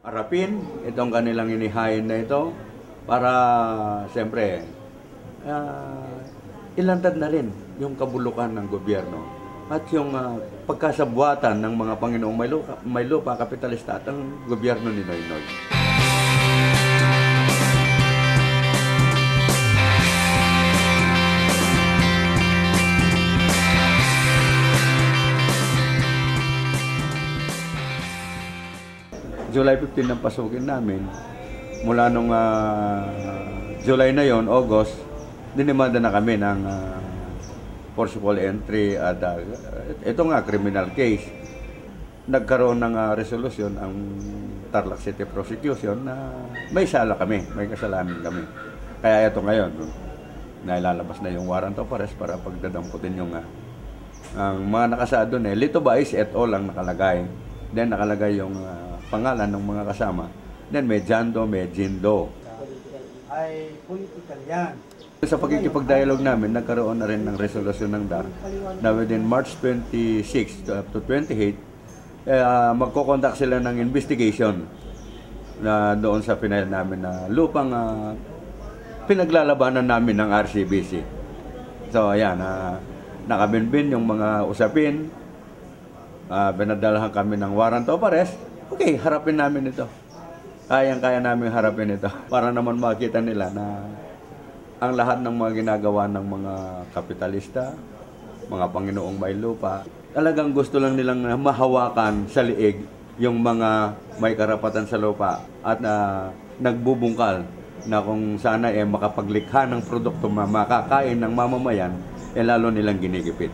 Harapin itong kanilang inihain na ito para siyempre ilantad na rin yung kabulukan ng gobyerno at yung pagkasabwatan ng mga Panginoong may lupa, kapitalista at ang gobyerno ni Noynoy. July 15 ang pasukin namin. Mula nung July na yon, August, dinimanda na kami ng forcible entry at ito nga, criminal case. Nagkaroon ng resolusyon ang Tarlac City Prosecution na may sala kami, may kasalanan kami. Kaya ito ngayon, nailalabas na yung warrant of arrest para pagdadamputin yung ang mga nakasaad doon Lito Bais et al. Ang nakalagay. Then nakalagay yung pangalan ng mga kasama. Then may Jando, may Jindo. Ay political yan. Sa pagkikipag-dialogue namin, nagkaroon na rin ng resolusyon ng DAR na within March 26 up to 28, magkoconduct sila ng investigation na doon sa final namin na lupang pinaglalabanan namin ng RCBC. So ayan, nakabinbin yung mga usapin, pinadalahan kami ng warrant of arrest. Okay, harapin namin ito. Kaya namin harapin ito para naman makita nila na ang lahat ng mga ginagawa ng mga kapitalista, mga Panginoong may lupa, talagang gusto lang nilang mahawakan sa liig yung mga may karapatan sa lupa at nagbubungkal na kung sana makapaglikha ng produkto makakain ng mamamayan, lalo nilang ginigipit.